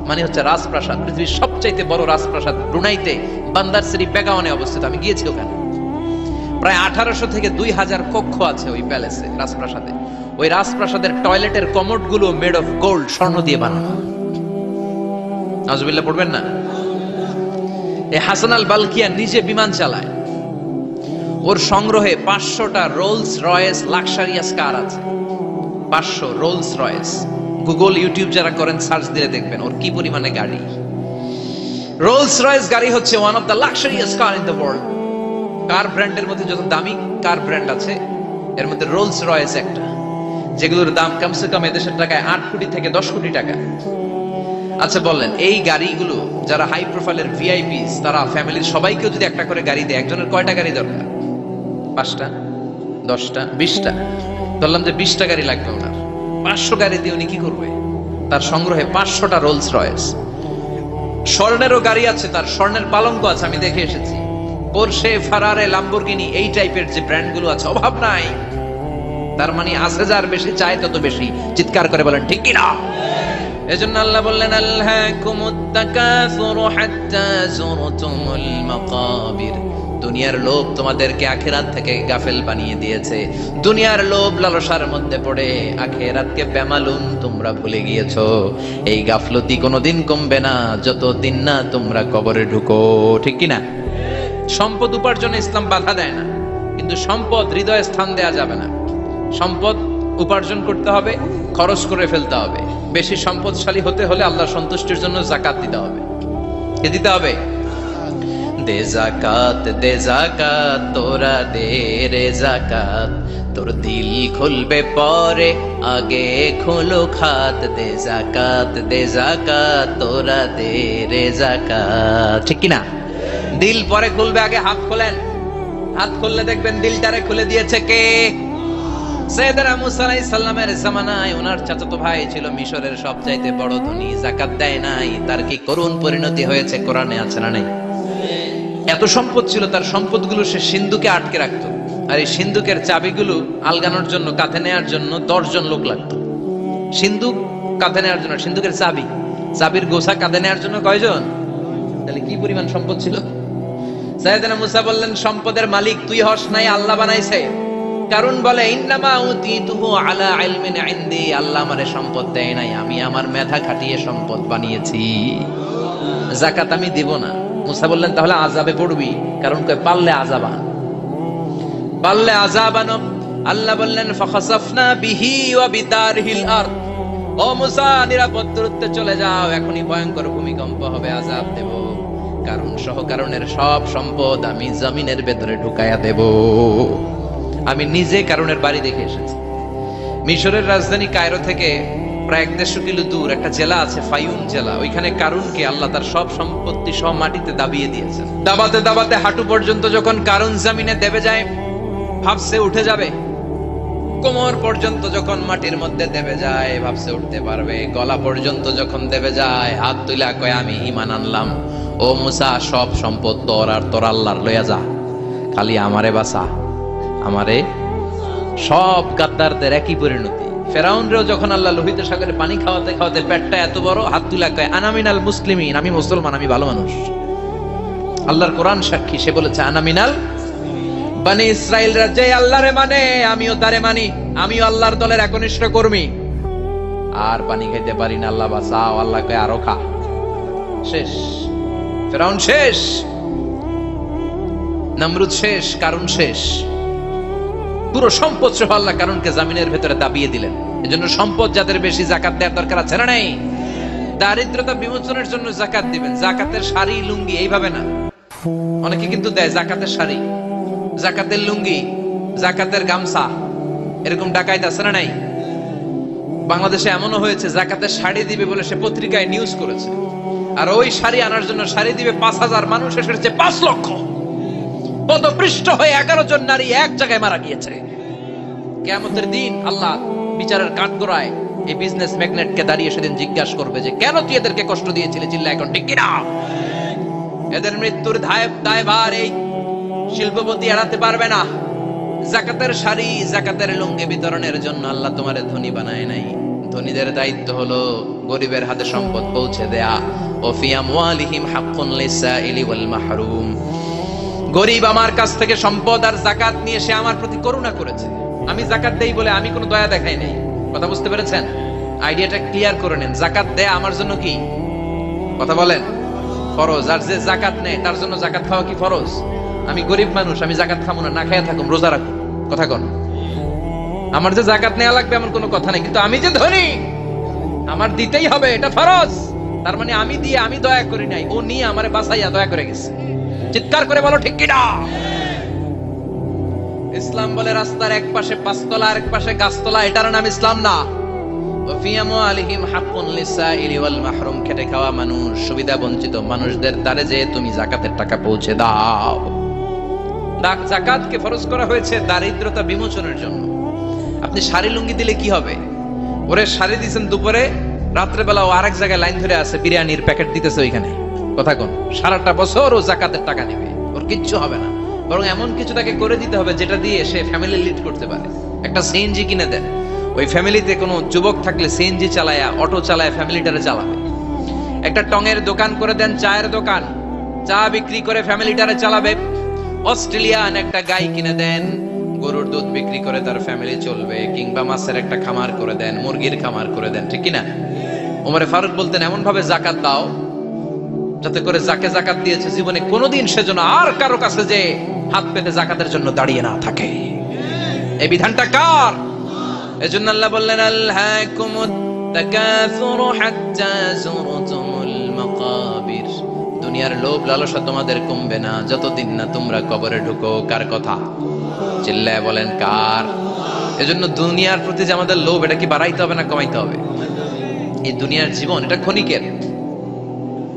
মানে হচ্ছে রাজপ্রাসাদ। পৃথিবীর সবচাইতে বড় রাজপ্রাসাদ ব্রুনাইতে বান্দার সিরি বেগাওয়ানে অবস্থিত। আমি গিয়েছি ওখানে। প্রায় 1800 থেকে 2000 কক্ষ আছে ওই প্যালেসে, রাজপ্রাসাদে। ওই রাজপ্রাসাদের টয়লেটের কমোড গুলো মেড অফ গোল্ড, স্বর্ণ দিয়ে বানানো। নাউজুবিল্লাহ পড়বেন না? এই হাসান আল বালখিয়া নিজে বিমান চালায়। ওর সংগ্রহে 500টা রোলস রয়েস লাক্সারিয়াস কার আছে। 500 রোলস রয়েস। গুগল, ইউটিউব যারা করেন সার্চ দিলে দেখবেন ওর কি পরিমাণে গাড়ি। রোলস রয়েস গাড়ি হচ্ছে one of the luxurious car in the world. Car ব্র্যান্ডের মধ্যে যত দামি কার ব্র্যান্ড আছে, এর মধ্যে রোলস রয়েস একটা, যেগুলোর দাম কমসে কম এদেশের টাকায় 8 কোটি থেকে 10 কোটি টাকা। আচ্ছা বলেন, এই গাড়িগুলো যারা হাই প্রোফাইলের ভিআইপিস, তারা ফ্যামিলির সবাইকে যদি একটা করে গাড়ি দেয়, একজনের কয়টা গাড়ি দরকার? 5টা, 10টা, 20টা। বললাম যে 20টা গাড়ি লাগবে ওনার। 500 গাড়ি দিয়ে উনি কি করবে? তার সংগ্রহে 500টা রোলস রয়েস। স্বর্ণেরও গাড়ি আছে, তার স্বর্ণের পালঙ্ক আছে, আমি দেখে এসেছি। পোরশে, ফারারে, লাম্বরগিনি, এই টাইপের যে ব্র্যান্ডগুলো আছে, অভাব নাই। তার মানে আছে, যার বেশি চায় তত বেশি। চিৎকার করে বলেন ঠিক কি না? এজন্য আল্লাহ বললেন আলহাকুমুত তাকাসুরু হাত্তা যুরতুমুল মাকাবির। দুনিয়ার লোভ তোমাদেরকে আখিরাত থেকে গাফেল বানিয়ে দিয়েছে। দুনিয়ার লোভ লালসার মধ্যে পড়ে আখিরাতকে বেমালুম তোমরা ভুলে গিয়েছো। এই গাফলতি কোনোদিন কমবে না যতদিন না তোমরা কবরে ঢুকো, ঠিক কি না? সম্পদ উপার্জনে ইসলাম বাধা দেয় না, কিন্তু সম্পদ হৃদয়ে স্থান দেয়া যাবে না। সম্পদ উপার্জন করতে হবে, খরচ করে ফেলতে হবে। বেশি সম্পদশালী হতে হলে আল্লাহর সন্তুষ্টির জন্য যাকাত দিতে হবে। কে দিতে হবে? দে যাকাত তোরা দে রে যাকাত, তোর দিল খুলবে পরে আগে খোলো খাত। দে যাকাত তোরা দে রে যাকাত। ঠিক কিনা? দিল পরে খুলবে, আগে হাত খোলেন। হাত খুললে দেখবেন দিলটারে খুলে দিয়েছে কে? সাইয়েদনা মুসা আলাইহিস সালামের জামানায় ওনার চাচাতো ভাই ছিল মিশরের সবচাইতে বড় ধনী, যাকাত দেয় নাই। তার কি করুণ পরিণতি হয়েছে কোরআনে আছে না নাই? এত সম্পদ ছিল, তার সম্পদগুলো সে সিন্ধুকে আটকে রাখতো। আর এই সিন্ধুকের চাবিগুলো আলগানোর জন্য, কাঁধে নেওয়ার জন্য 10 জন লোক লাগতো। সিন্ধুক কাঁধে নেওয়ার জন্য, সিন্ধুকের চাবির গোছা কাঁধে নেওয়ার জন্য কয়জন? তাহলে কি পরিমাণ সম্পদ ছিল? সাইয়েদনা মুসা বললেন, সম্পদের মালিক তুই হস নাই, আল্লাহ বানাইছে। কারণ বলে, ইন্নামা উতিতুহু আলা ইলমিন ইনদি, আল্লাহ আমারে সম্পদ দেয় নাই, আমি আমার মেধা খাটিয়ে সম্পদ বানিয়েছি। যাকাত আমি দিব না। মুসা বললেন, তাহলে আযাবে পড়বি। কারণ কয় পারলে আযাবানো। আল্লাহ বললেন, ফাখাসাফনা বিহি ওয়া বিদারহিল আরদ, ও মুসা নিরাপদ দূরত্বে চলে যাও, এখনই ভয়ঙ্কর ভূমিকম্প হবে, আযাব দেব। কারণ সহ কারণের সব সম্পদ আমি জমিনের ভেতরে ঢুকায়া দেব। আমি নিজে কারণের বাড়ি দেখে এসেছি। মিশরের রাজধানী কায়রো থেকে প্রায় 150 কিলো দূর একটা জেলা আছে, ফায়ুম জেলা। ওইখানে কারুনকে আল্লাহ তার সব সম্পত্তি সব মাটিতে দাবিয়ে দিয়েছেন। দাবাতে দাবাতে হাঁটু পর্যন্ত যখন কারুন জমিনে দেবে যায়, ভাবছে উঠে যাবে। কোমর পর্যন্ত যখন মাটির মধ্যে দেবে যায়, ভাবছে উঠতে পারবে। গলা পর্যন্ত যখন দেবে যায়, হাত তুলা কয়, আমি ঈমান আনলাম। ও মুসা, সব সম্পদ তোর আর তোর আল্লাহর লইয়া যা, খালি আমারে বাঁচা, আমারে। সব গাদ্দারদের একই পরিণতি। ফেরাউনরেও যখন আল্লাহ লোহিত সাগরে পানি খাওয়াতে খাওয়াতে পেটটা এত বড়, হাত তুলা কয়, আনা মিনাল মুসলিমিন, আমি মুসলমান, আমি ভালো মানুষ। আল্লাহর কোরআন সাক্ষী, সে বলেছে, আনা মিনাল বনি ইসরাইলরা যে আল্লাহরে মানে, আমিও তারে মানি, আমিও আল্লাহর দলের একনিষ্ঠ কর্মী। আর পানি খেতে পারি না, আল্লাহ বাঁচাও। আল্লাহ কয়, আরো খা। শেষ, ফেরাউন শেষ, নমরুদ শেষ, কারুন শেষ। পুরো সম্পদ সহ আল্লাহ কারুনকে জামিনের ভেতরে দাবিয়ে দিলেন। এজন্য সম্পদ যাদের বেশি, যাকাত দেওয়ার দরকার আছে না নাই? দারিদ্রতা বিমোচনের জন্য যাকাত দিবেন। যাকাতের শাড়ি লুঙ্গি এইভাবে না। অনেকে কিন্তু দেয় যাকাতের শাড়ি, যাকাতের লুঙ্গি, যাকাতের গামছা, এরকম ডাকাইত আছে না নাই? বাংলাদেশে এমনও হয়েছে, যাকাতের শাড়ি দিবে বলে সে পত্রিকায় নিউজ করেছে, আর ওই শাড়ি আনার জন্য শাড়ি দিবে 5000 মানুষ, এসেছে 5 লক্ষ। পদপৃষ্ঠ হয়ে 11 জন নারী এক জায়গায় মারা গিয়েছে। কিয়ামতের দিন আল্লাহ বিচারের কাঠগড়ায় এই বিজনেস ম্যাগনেটকে দাঁড়িয়ে সেদিন জিজ্ঞাসা করবে যে, কেন তুই এদেরকে কষ্ট দিয়েছিলি? চিল্লা এখন ঠিক কিনা? এদের মৃত্যুর দায়ভার এই শিল্পপতি এড়াতে পারবে না। যাকাতের শাড়ি, যাকাতের লুঙ্গি বিতরণের জন্য আল্লাহ তোমারে ধনী বানায় নাই। ধনীদের দায়িত্ব হলো গরিবের হাতে সম্পদ পৌঁছে দেয়া। ওয়া ফি আমওয়ালিহিম হাক্কুন লিসাইলি ওয়াল মাহরুম। গরিব আমার কাছ থেকে সম্পদ আর যাকাত নিয়ে সে আমার প্রতি করুণা করেছে। আমি যাকাত দেই বলে আমি কোনো দয়া দেখাই নাই। কথা বুঝতে পেরেছেন? আইডিয়াটা ক্লিয়ার করে নেন। যাকাত দেয়া আমার জন্য কি? কথা বলেন, ফরজ। আর যে যাকাত নেয় তার জন্য যাকাত খাওয়া কি ফরজ? আমি গরিব মানুষ, আমি যাকাত খাবো না, না খাইয়া থাকুম, রোজা রাখুন। কথা কন। আমার যে যাকাত নেওয়া লাগবে এমন কোনো কথা নেই, কিন্তু আমি যে ধনী, আমার দিতেই হবে, এটা ফরজ। তার মানে আমি দিয়ে আমি দয়া করি নাই, ও নিয়ে আমারে বাঁচাইয়া দয়া করে গেছে। চিৎকার করে বলো ঠিক কিনা? ইসলাম বলে রাস্তার এক পাশে 5 তলা আর এক পাশে গাছতলা, এটার নাম ইসলাম না। খেটে খাওয়া মানুষ, সুবিধা বঞ্চিত মানুষদের দ্বারে যে তুমি যাকাতের টাকা পৌঁছে দাও। যাকাতকে ফরজ করা হয়েছে দারিদ্রতা বিমোচনের জন্য। আপনি শাড়ি লুঙ্গি দিলে কি হবে? ওরে শাড়ি দিচ্ছেন দুপুরে, রাত্রে বেলা ও আরেক জায়গায় লাইন ধরে আছে, বিরিয়ানির প্যাকেট দিতেছে ওইখানে। কথা কোন? সারাটা বছর ও যাকাতের টাকা নেবে, ওর কিচ্ছু হবে না। বরং এমন কিছু তাকে করে দিতে হবে যেটা দিয়ে সে ফ্যামিলি লিড করতে পারে। একটা সিএনজি কিনে দেন, ওই ফ্যামিলিতে কোনো যুবক থাকলে সিএনজি চালায়া, অটো চালায় ফ্যামিলিটারে চালাবে। একটা টঙের দোকান করে দেন, চায়ের দোকান, চা বিক্রি করে ফ্যামিলিটারে চালাবে। অস্ট্রেলিয়ান একটা গাই কিনে দেন, গরুর দুধ বিক্রি করে তার ফ্যামিলি চলবে। কিংবা মাছের একটা খামার করে দেন, মুরগির খামার করে দেন, ঠিক কিনা? ওমরে ফারুক বলতেন, এমন ভাবে যাকাত দাও যাতে করে যাকে যাকাত দিয়েছে জীবনে কোনোদিন সেজন্য আর কারো কাছে যে হাত পেতে যাকাতের জন্য দাঁড়িয়ে না থাকে। এই বিধানটা কার? এজন্য আল্লাহ বললেন, আলহাকুমুত তাকাসুরু হাত্তা যুরতুমুল মাকাবির। দুনিয়ার লোভ লালসা তোমাদের কমবে না যতদিন না তোমরা কবরে ঢুকো। কার কথা? চিল্লায় বলেন কার? এজন্য দুনিয়ার প্রতি যে আমাদের লোভ, এটা কি বাড়াইতে হবে না কমাইতে হবে? এই দুনিয়ার জীবন এটা ক্ষণিকের।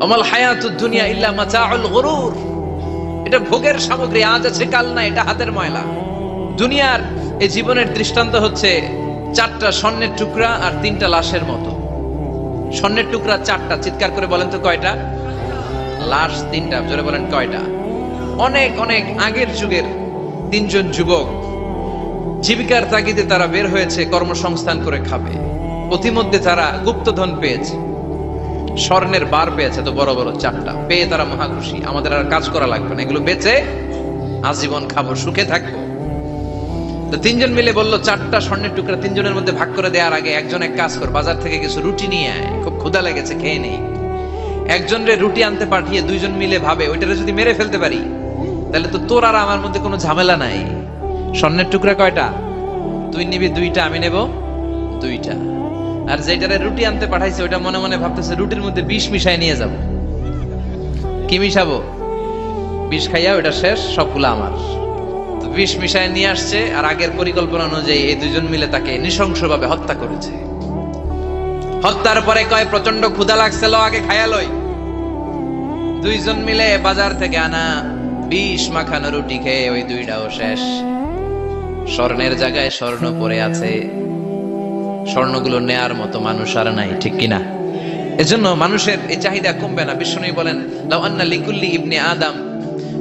অমাল হায়াতুদ দুনিয়া ইল্লা মাতাউল গুরুর, এটা ভোগের সামগ্রী, আজ আছে কাল নাই, এটা হাতের ময়লা। দুনিয়ার এই জীবনের দৃষ্টান্ত হচ্ছে 4টা স্বর্ণের টুকরা আর 3টা লাশের মতো। স্বর্ণের টুকরা 4টা, চিৎকার করে বলেন তো কয়টা? লাশ 3টা, জোরে বলেন কয়টা? অনেক অনেক আগের যুগের 3জন যুবক জীবিকার তাগিদে তারা বের হয়েছে কর্মসংস্থান করে খাবে। পথিমধ্যে তারা গুপ্তধন পেয়েছে, স্বর্ণের বার পেয়েছে, তো বড় বড় 4টা পেয়ে তারা মহা খুশি। আমাদের আর কাজ করা লাগবে না, এগুলো বেচে আজীবন খাবো, সুখে থাকবো। তো 3জন মিলে বললো 4টা স্বর্ণের টুকরা 3জনের মধ্যে ভাগ করে দেওয়ার আগে একজন এক কাজ কর, বাজার থেকে কিছু রুটি নিয়ে আয়, খুব ক্ষুধা লেগেছে, খেয়ে নেই। একজনের রুটি আনতে পাঠিয়ে 2জন মিলে ভাবে ওইটারে যদি মেরে ফেলতে পারি তাহলে তো তোর আর আমার মধ্যে কোনো ঝামেলা নাই। স্বর্ণের টুকরা কয়টা? তুই নিবি 2টা, আমি নেব 2টা। আর যেটারে রুটি আনতে পাঠাইছে ওইটা মনে মনে ভাবতেছে রুটির মধ্যে বিষ মিশাই নিয়ে যাব। কি মিশাবো? বিষ খাইয়া ওইটা শেষ, সবগুলো আমার। তো বিষ মিশাই নিয়ে আসছে, আর আগের পরিকল্পনা অনুযায়ী এই 2জন মিলে তাকে নৃশংসভাবে হত্যা করেছে। হত্যার পরে কয় প্রচন্ড ক্ষুধা লাগছে, লো আগে খাইয়া লই। 2জন মিলে বাজার থেকে আনা বিষ মাখানো রুটি খেয়ে ওই 2টাও শেষ। স্বর্ণের জায়গায় স্বর্ণ পড়ে আছে, স্বর্ণগুলো নেয়ার মতো মানুষ আর নাই, ঠিক কিনা? এজন্য মানুষের এই চাহিদা কমবে না। বিষ্ণু বলেন লাউ আন্না লিকুল্লি ইবনে আদম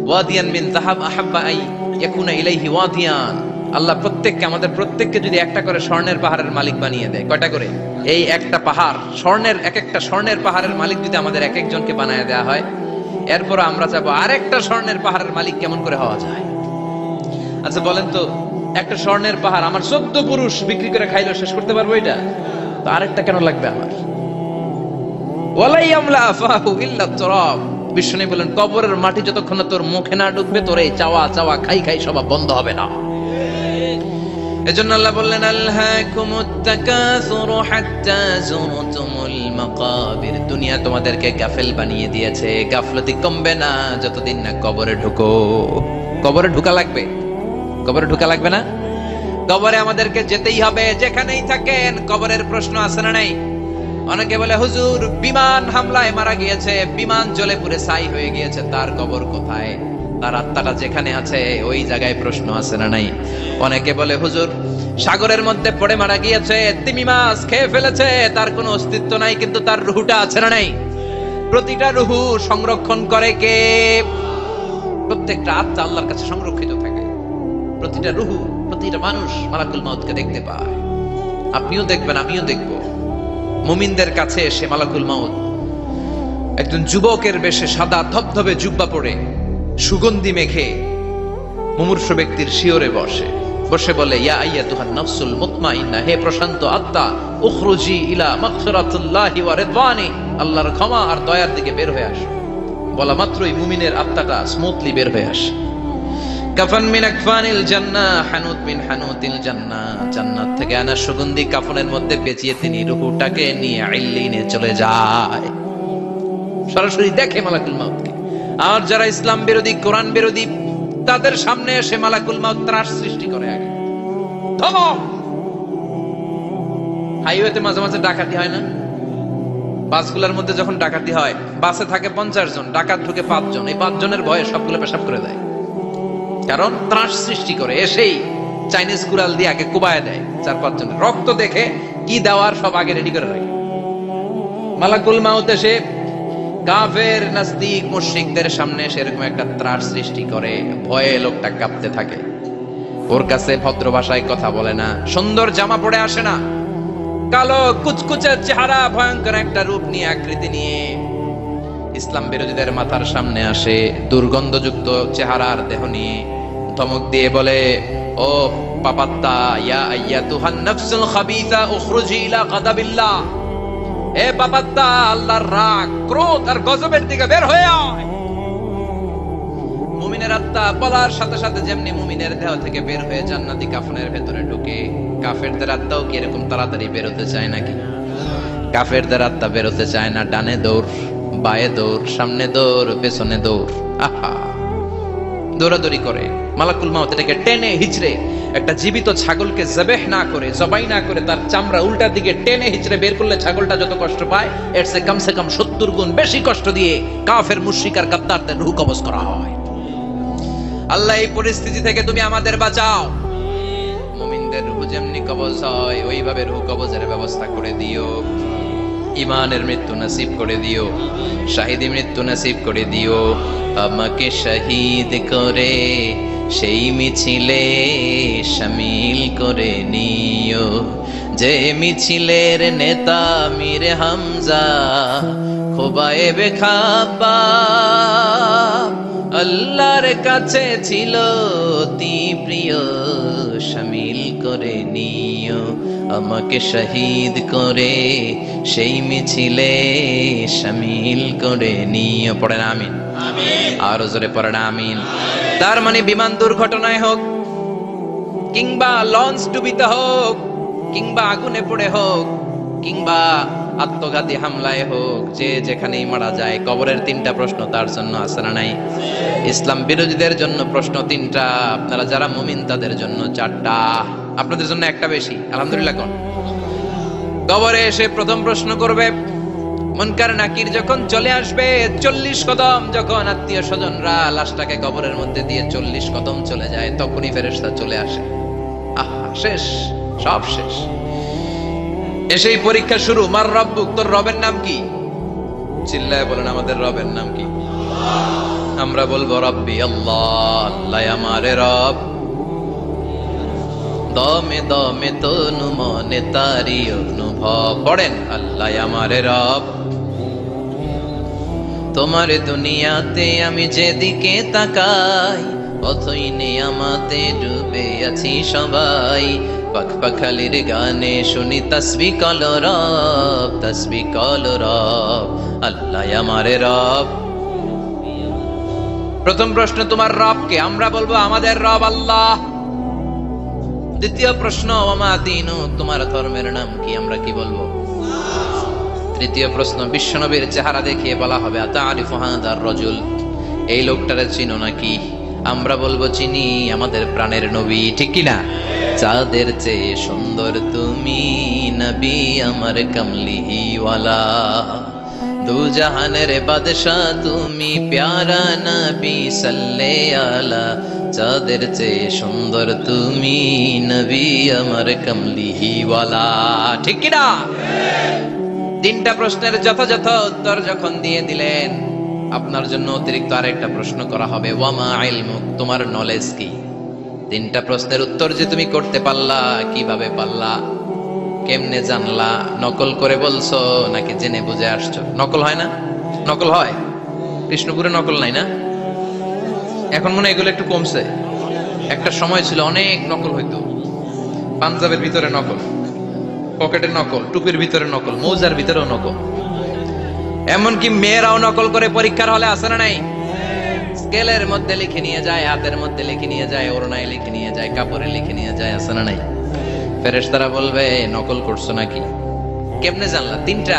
ওয়াদিয়ান মিন যাহাব আহাব্বা আই ইয়াকুনা ইলাইহি ওয়াদিয়ান। আল্লাহ প্রত্যেককে, আমাদের প্রত্যেককে যদি একটা করে স্বর্ণের পাহাড়ের মালিক বানিয়ে দেয়, কয়টা করে? এই একটা পাহাড় স্বর্ণের, একটা স্বর্ণের পাহাড়ের মালিক যদি আমাদের এক একজনকে বানায় দেওয়া হয়, এরপর আমরা চাবো আরেকটা স্বর্ণের পাহাড়ের মালিক কেমন করে হওয়া যায়। আচ্ছা বলেন তো, একটা স্বর্ণের পাহাড় আমার 14 পুরুষ বিক্রি করে খাইলো শেষ করতে পারবো এটা? তো আরেকটা কেন লাগবে আমার? ওয়ালাই আমলা আফাহু ইল্লা তুরাব। বিষ্ণু বলেন কবরের মাটি যতক্ষণ না তোর মুখে না ঢুকবে, তোর এই চাওয়া চাওয়া খাই খাই সব বন্ধ হবে না। এজন্য আল্লাহ বললেন আলহাকুমুত তাকাসুরু হাত্তা যুরতুমুল মাকাবির। দুনিয়া তোমাদেরকে গাফেল বানিয়ে দিয়েছে, গাফলতি কমবে না যতদিন না কবরে ঢুকো। কবরে ঢুকা লাগবে, কবরে ঢুকা লাগবে না? কবরে আমাদেরকে যেতেই হবে, যেখানেই থাকেন। কবরের প্রশ্ন আছে না নাই? অনেকে বলে হুজুর বিমান হামলায় মারা গিয়েছে, বিমান জ্বলে পুড়ে ছাই হয়ে গিয়েছে, তার কবর কোথায়? তার আত্মাটা যেখানে আছে ওই জায়গায় প্রশ্ন আছে না নাই? অনেকে বলে হুজুর সাগরের মধ্যে পড়ে মারা গিয়েছে, তিমি মাছ খেয়ে ফেলেছে, তার কোনো অস্তিত্ব নাই, কিন্তু তার রুহুটা আছে না নাই? প্রতিটা রুহু সংরক্ষণ করে কে? প্রত্যেকটা আত্মা আল্লাহর কাছে সংরক্ষিত থাকে। প্রতিটা রুহু, প্রতিটা মানুষ মালাকুল মাউতকে দেখতে পায়। আপনিও দেখবেন, আমিও দেখব। মুমিনদের কাছে এসে মালাকুল মাউত একজন যুবকের বেশে সাদা ধবধবে জুব্বা পরে সুগন্ধি মেখে মুমূর্ষ ব্যক্তির শিয়রে বসে বসে বলে ইয়া আইয়াতুহান নাফসুল মুতমাইন্না, হে প্রশান্ত আত্মা, উখরুজি ইলা মাগফিরাতুল্লাহি ওয়া রিদওয়ানি, আল্লাহর ক্ষমা আর দয়ার দিকে বের হয়ে আসো। বলা মাত্রই মুমিনের আত্মাটা স্মুথলি বের হয়ে আসে। কাফান মিন আকফানিল জান্নাহ, হানুত মিন হানুতিল জান্নাহ, জান্নাত থেকে আনা সুগন্ধি কাফনের মধ্যে পেঁচিয়ে তিনি রূহটাকে নিয়ে ইল্লিনে চলে যায়। সরাসরি দেখে মালাকুল মাউতকে। আর যারা ইসলাম বিরোধী, কোরআন বিরোধী, তাদের সামনে এসে মালাকুল মাউত ত্রাস সৃষ্টি করে। আগে ধমক। হাইওয়েতে মাঝে মাঝে ডাকাতি হয় না? বাসগুলোর মধ্যে যখন ডাকাতি হয়, বাসে থাকে 50 জন, ডাকাত ঢুকে 5 জন, এই 5 জনের ভয়ে সবগুলো পেশাব করে দেয়। কারণ ত্রাস সৃষ্টি করে। এসেই চাইনিজ কুড়াল দিয়ে আগে কুবায় দেয় 4-5 জনের। রক্ত দেখে কি দেওয়ার সব আগে রেডি করে রাখে। মালাকুল মাউত এসে কাফের নাস্তিক মুশরিকদের সামনে সেরকম একটা ত্রাস সৃষ্টি করে, ভয়ে লোকটা কাঁপতে থাকে। ওর কাছে ভদ্র ভাষায় কথা বলে না, সুন্দর জামা পরে আসে না, কালো কুচকুচে চেহারা, ভয়ঙ্কর একটা রূপ নিয়ে, আকৃতি নিয়ে ইসলাম বিরোধীদের মাথার সামনে আসে, দুর্গন্ধযুক্ত চেহারার দেহ নিয়ে ধমক দিয়ে বলে ও পাপাত্তা, ইয়া আইয়াতুহান নাফসুল খাবিসা উখরুজি ইলা গাদাবিল্লাহ, এ পাপাত্তা, আল্লাহর রাগ, ক্রোধ আর গজবের দিকে বের হয়ে আয়। মুমিনের আত্মা বলার সাথে সাথে যেমনি মুমিনের দেহ থেকে বের হয়ে জান্নাতি কাফনের ভেতরে ঢুকে, কাফেরদের আত্মাও কি এরকম তাড়াতাড়ি বেরোতে চায় নাকি? কাফেরদের আত্মা বেরোতে চায় না, ডানে দৌড়, বায়ে দৌড়, সামনে দৌড়, পেছনে দৌড়, আহা দৌড়াদৌড়ি করে। মালাকুল মাউত এটাকে টেনে হিচড়ে, একটা জীবিত ছাগলকে জবেহ না করে, জবাই না করে, তার চামড়া উল্টা দিকে টেনে হিচড়ে বের করলে ছাগলটা যত কষ্ট পায়, এর চেয়ে কমসে কম 70 গুণ বেশি কষ্ট দিয়ে কাফের, মুশরিক আর গাদ্দারদের রূহ কবজ করা হয়। আল্লাহ এই পরিস্থিতি থেকে তুমি আমাদের বাঁচাও। মুমিনদের রূহ যেমনি কবজ হয়, ওইভাবে রূহ কবজের ব্যবস্থা করে দিও। ইমানের মৃত্যু নসিব করে দিও, শাহিদি মৃত্যু নসিব করে দিও। আমাকে শহীদ করে সেই মিছিলে শামিল করে নিও, যে মিছিলের নেতা মীর হামজা খোবায়েবে খাব্বাব, আল্লাহর কাছে ছিল অতি প্রিয়, শামিল করে নিও। আমাকে শহীদ করে সেই মিছিলে শামিল করে নিও। পড়েন আমিন। আরো জোরে পড়েন আমিন। তার মানে বিমান দুর্ঘটনায় হোক, কিংবা লঞ্চ ডুবিতে হোক, কিংবা আগুনে পড়ে হোক, কিংবা আত্মঘাতী হামলায় হোক, যে যেখানেই মারা যায়, কবরের 3টা প্রশ্ন তার জন্য আছে না নাই? ইসলাম বিরোধীদের জন্য প্রশ্ন 3টা, আপনারা যারা মুমিন তাদের জন্য 4টা, আপনাদের জন্য একটা বেশি। আলহামদুলিল্লাহ। কোন কবরে এসে প্রথম প্রশ্ন করবে মুনকার নাকির, যখন চলে আসবে 40 কদম, যখন আত্মীয় স্বজনরা লাশটাকে কবরের মধ্যে দিয়ে 40 কদম চলে যায়, তখনই ফেরেশতা চলে আসে। আহা, শেষ, সব শেষ। এসেই পরীক্ষা শুরু। মার রব্বুক, তোর রবের নাম কি? চিল্লায় বলেন আমাদের রবের নাম কি? আমরা বলবো রব্বি আল্লাহ, আল্লাহ আমারে রব। দমে দমে তনু মনে তারি অনুভব। পড়েন আল্লাহ আমারে রব। তোমার দুনিয়াতে আমি যেদিকে তাকাই, অথই নিয়ামতে ডুবে আছি সবাই। পাখপাখালির গানে শুনি তাসবিহ কল রব, তাসবিহ কল রব, আল্লাহ আমারে রব। প্রথম প্রশ্ন, তোমার রব কে? আমরা বলবো আমাদের রব আল্লাহ। দ্বিতীয় প্রশ্ন, ওমা দীনু, তোমার ধর্মের নাম কি? আমরা কি বলবো? তৃতীয় প্রশ্ন, বিশ্বনবীর চেহারা দেখিয়ে বলা হবে আতারিফু হাদার রাজুল, এই লোকটারে চিনো নাকি? আমরা বলবো চিনি, আমাদের প্রাণের নবী, ঠিক কি না? চাঁদের চেয়ে সুন্দর তুমি নবী আমার কামলিহি ওয়ালা, দু জাহানের বাদশাহ তুমি প্যারা নবী সাল্লে আলা, চাঁদের চেয়ে সুন্দর তুমি নবী আমার কামলিহি ওয়ালা, ঠিক কি না? 3টা প্রশ্নের যথাযথ উত্তর যখন দিয়ে দিলেন, আপনার জন্য অতিরিক্ত আরেকটা প্রশ্ন করা হবে, ওয়ামা ইলমুক, তোমার নলেজ কি? 3টা প্রশ্নের উত্তর যে তুমি করতে পারলা, কিভাবে পারলা, কেমনে জানলা? নকল করে বলছো নাকি জেনে বুঝে আসছো? নকল হয় না? নকল হয়? কৃষ্ণপুরে নকল নাই না? এখন মনে হয় এগুলো একটু কমছে। একটা সময় ছিল অনেক নকল হইতো। পাঞ্জাবের ভিতরে নকল, পকেটে নকল, টুপির ভিতরে নকল, মৌজার ভিতরেও নকল। এমনকি মেয়েরাও নকল করে পরীক্ষার হলে আসে না নাই? স্কেলের মধ্যে লিখে নিয়ে যায়, হাতের মধ্যে লিখে নিয়ে যায়, ওড়নায় লিখে নিয়ে যায়, কাপড়ে লিখে নিয়ে যায়, আসে না নাই? ফেরেশতারা বলবে নকল করছো নাকি? কেমনে জানলা? 3টা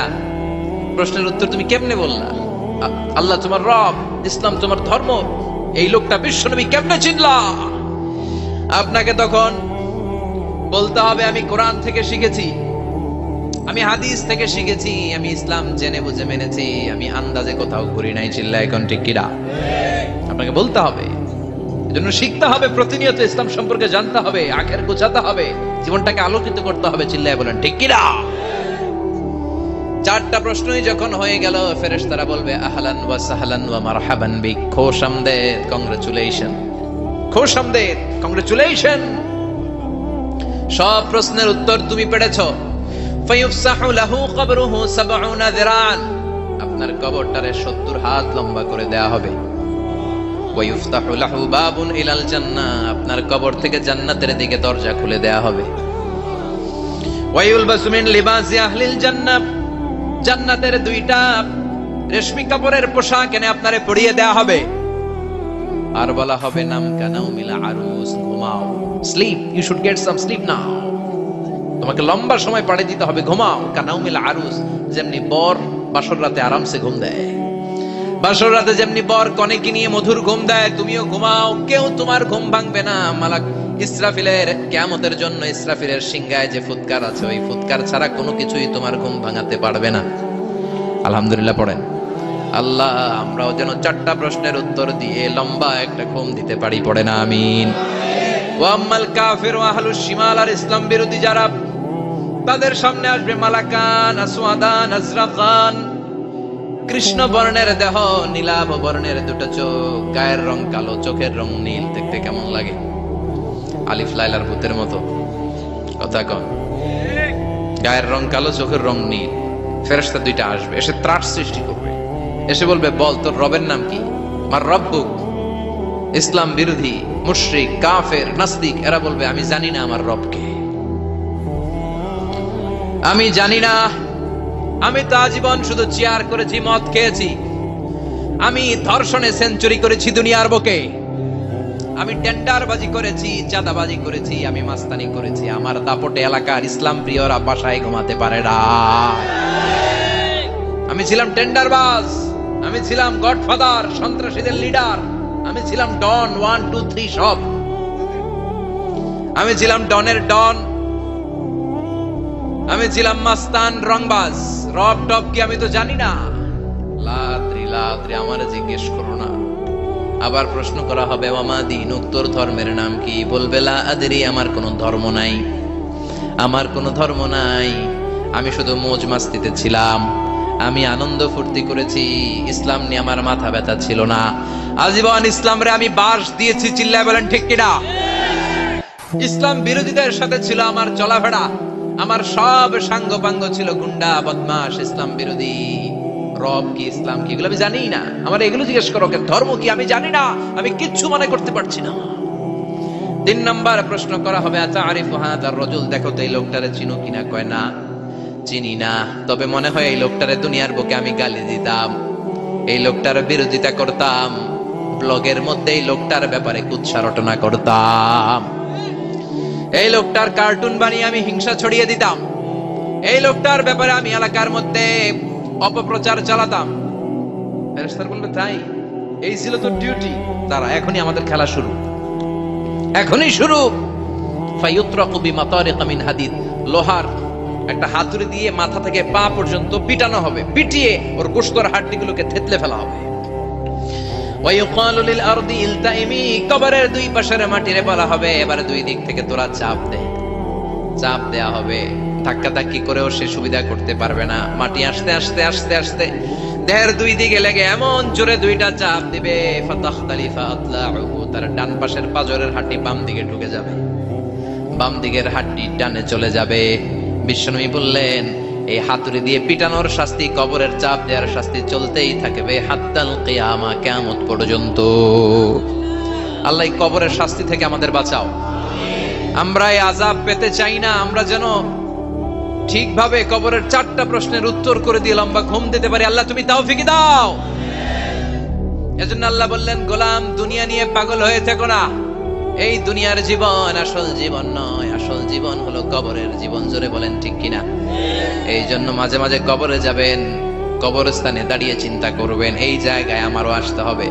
প্রশ্নের উত্তর তুমি কেমনে বললা? আল্লাহ তোমার রব, ইসলাম তোমার ধর্ম, এই লোকটা বিশ্বনবী, কেমনে চিনলা? আপনাকে তখন বলতে হবে আমি কোরআন থেকে শিখেছি, আমি হাদিস থেকে শিখেছি, আমি ইসলাম জেনে বুঝে মেনেছি, আমি আন্দাজে কোথাও ঘুরি নাই। চিল্লা এখন ঠিক কিনা? আপনাকে বলতে হবে, এজন্য শিখতে হবে, প্রতিনিয়ত ইসলাম সম্পর্কে জানতে হবে, আখের গোছাতে হবে, জীবনটাকে আলোকিত করতে হবে। চিল্লায় বলেন ঠিক কিনা? 4টা প্রশ্নই যখন হয়ে গেল, ফেরেশতারা বলবে আহলান ওয়া সাহলান ওয়া মারহাবান বিক, খোশামদেদ, কংগ্রাচুলেশন, খোশামদেদ, কংগ্রাচুলেশন, সব প্রশ্নের উত্তর তুমি পেরেছো। ফায়ুফসাহু লাহু কবরুহু 70 যিরান, আপনার কবরটারে 70 হাত লম্বা করে দেয়া হবে। ওয়ায়ুফতাহু লাহু বাবুন ইলাল জান্নাহ, আপনার কবর থেকে জান্নাতের দিকে দরজা খুলে দেয়া হবে। ওয়ায়ুলবাসু মিন লিবাসি আহলিল জান্নাহ, জান্নাতের 2টা রেশমি কাপড়ের পোশাক এনে আপনারে পরিয়ে দেয়া হবে। আর বলা হবে নাম কানাউমিল আরুস, ঘুমাও, sleep, you should get some sleep now, তোমাকে লম্বা সময় পাড়ি দিতে হবে, ঘুমাও। কানাউমিল আরুস, যেমনি বর বাসর রাতে আরামসে ঘুম দেয়, বাসর রাতে যেমনি বর কনেকে নিয়ে মধুর ঘুম দেয়, তুমিও ঘুমাও, কেউ তোমার ঘুম ভাঙবে না। মালাক ইসরাফিলের কিয়ামতের জন্য ইসরাফিলের সিংহায় যে ফুৎকার আছে, ওই ফুৎকার ছাড়া কোনো কিছুই তোমার ঘুম ভাঙাতে পারবে না। আলহামদুলিল্লাহ পড়েন। আল্লাহ আমরাও যেন 4টা প্রশ্নের উত্তর দিয়ে লম্বা একটা ঘুম দিতে পারি, পড়েন আমিন। ওয়া আম্মাল কাফির ওয়া আহলুশ শিমাল, আর ইসলাম বিরোধী যারা, তাদের সামনে আসবে মালাকান আসওয়াদান আজরাকান, কৃষ্ণ বর্ণের দেহ, নীলাভ বর্ণের দুটো চোখ, গায়ের রং কালো, চোখের রং নীল। দেখতে কেমন লাগে? আলিফ লাইলার ভূতের মতো। কথা কন। গায়ের রং কালো, চোখের রং নীল। ফেরেশতা দুইটা আসবে, এসে ত্রাস সৃষ্টি করবে, এসে বলবে, বল তোর রবের নাম কি? মার রব্বুক। ইসলাম বিরোধী মুশরিক কাফের নাস্তিক এরা বলবে, আমি জানি না আমার রবকে, আমি জানি না, আমি তো আজীবন শুধু চেয়ার করেছি, মদ খেয়েছি, আমি ধর্ষণে সেঞ্চুরি করেছি দুনিয়ার বুকে, আমি টেন্ডারবাজি করেছি, চাঁদাবাজি করেছি, আমি মাস্তানি করেছি, আমার দাপটে এলাকার ইসলাম প্রিয়রা বাসায় ঘুমাতে পারে না। আমি ছিলাম টেন্ডারবাজ, আমি ছিলাম গডফাদার, সন্ত্রাসীদের লিডার, আমি ছিলাম ডন 1 2 3 সব, আমি ছিলাম ডনের ডন, আমি ছিলাম মাস্তান রংবাজ। রব টপ কি আমি তো জানি না। লাদ্রি লাদ্রি আমারে জিজ্ঞেস করো না। আবার প্রশ্ন করা হবে, ওয়ামা দীনুক, তোর ধর্মের নাম কি? বলবে লা আদরি, আমার কোনো ধর্ম নাই, আমার কোনো ধর্ম নাই, আমি শুধু মৌজ মাস্তিতে ছিলাম, আমি আনন্দ ফুর্তি করেছি, ইসলাম নিয়ে আমার মাথা ব্যথা ছিল না, আজীবন ইসলামরে আমি বাস দিয়েছি। চিল্লায় বলেন ঠিক কিনা? ইসলাম বিরোধীদের সাথে ছিল আমার চলাফেরা, আমার সব সাঙ্গ পাঙ্গ ছিল গুন্ডা বদমাশ ইসলাম বিরোধী। রব কি, ইসলাম কি, এগুলো আমি জানি না। আমার এগুলো জিজ্ঞেস করো, ধর্ম কি আমি জানি না, আমি কিচ্ছু মনে করতে পারছি না। 3 নাম্বার প্রশ্ন করা হবে, আচ্ছা আরিফু হাদার রাজুল, দেখো তো এই লোকটারে চিনো কিনা? কয় না, চিনি না, তবে মনে হয় এই লোকটারে দুনিয়ার বুকে আমি গালি দিতাম, এই লোকটার বিরোধিতা করতাম, ব্লগের মধ্যে এই লোকটার ব্যাপারে কুৎসা রটনা করতাম, এই লোকটার কার্টুন বানিয়ে আমি হিংসা ছড়িয়ে দিতাম, এই লোকটার ব্যাপারে আমি এলাকার মধ্যে অপপ্রচার চালাতাম। ফেরেশতারা বলবে, তাই? এই ছিল তো ডিউটি। তারা এখনই আমাদের খেলা শুরু, এখনই শুরু। ফায়ুতরাকু বিমাতারিক মিন হাদিদ, লোহার একটা হাতুড়ি দিয়ে মাথা থেকে পা পর্যন্ত পিটানো হবে, পিটিয়ে ওর গোশতর হাড্ডিগুলোকে থেতলে ফেলা হবে। ওয়ায়ুকালু লিল আরদি ইলতাইমি, কবরের 2 পাশের মাটিরে বলা হবে, এবারে 2 দিক থেকে তোরা চাপ দে। চাপ দেয়া হবে, ধাক্কাধাক্কি করেও সে সুবিধা করতে পারবে না। মাটি আস্তে আস্তে আস্তে আস্তে দেহের 2 দিকে লেগে এমন জোরে 2টা চাপ দিবে, ফাতাখতালিফা আতলাউহু, তার ডান পাশের পাজরের হাড্ডি বাম দিকে ঢুকে যাবে, বাম দিকের হাড্ডি ডানে চলে যাবে। বিশ্বনবী বললেন, এই হাতুড়ি দিয়ে পিটানোর শাস্তি, কবরের চাপ দেওয়ার শাস্তি চলতেই থাকবে হাত্তাল কিয়ামা, কিয়ামত পর্যন্ত। আল্লাহ কবরের শাস্তি থেকে আমাদের বাঁচাও। আমরা এই আযাব পেতে চাই না, আমরা যেন ঠিকভাবে কবরের 4টা প্রশ্নের উত্তর করে দিয়ে লম্বা ঘুম দিতে পারি। আল্লাহ তুমি তৌফিক দাও। এজন্য আল্লাহ বললেন, গোলাম দুনিয়া নিয়ে পাগল হয়ে থেকো না, এই দুনিয়ার জীবন আসল জীবন নয়, আসল জীবন হলো কবরের জীবন। জোরে বলেন ঠিক কিনা? এই জন্য মাঝে মাঝে কবরে যাবেন, কবরস্থানে দাঁড়িয়ে চিন্তা করবেন, এই জায়গায় আমারও আসতে হবে।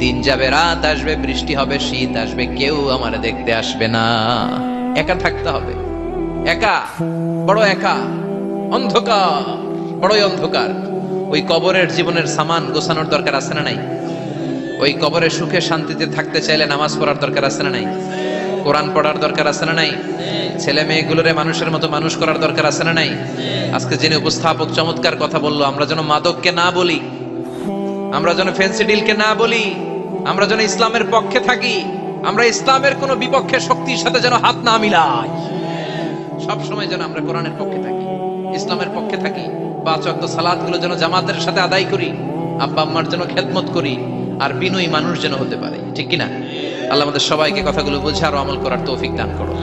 দিন যাবে, রাত আসবে, বৃষ্টি হবে, শীত আসবে, কেউ আমার দেখতে আসবে না, একা থাকতে হবে, একা, বড় একা, অন্ধকার, বড়ই অন্ধকার। ওই কবরের জীবনের সামান গোছানোর দরকার আছে না নাই? ওই কবরে সুখে শান্তিতে থাকতে চাইলে নামাজ পড়ার দরকার আছে না নাই? কোরআন পড়ার দরকার আছে না নাই? ছেলে মেয়েগুলোরে মানুষের মতো মানুষ করার দরকার আছে না নাই? আজকে যিনি উপস্থাপক চমৎকার কথা বললো, আমরা যেন মাদককে না বলি, আমরা যেন ফেন্সিডিলকে না বলি, আমরা যেন ইসলামের পক্ষে থাকি, আমরা ইসলামের কোন বিপক্ষে শক্তির সাথে যেন হাত না মিলাই, সব সময় যেন আমরা কোরআনের পক্ষে থাকি, ইসলামের পক্ষে থাকি। 5 ওয়াক্ত সালাতগুলো যেন জামাতের সাথে আদায় করি, আব্বা আম্মার যেন খেদমত করি, আর বিনয়ী মানুষ যেন হতে পারে। ঠিক কিনা? আল্লাহ আমাদের সবাইকে কথাগুলো বুঝে আর আমল করার তৌফিক দান করো।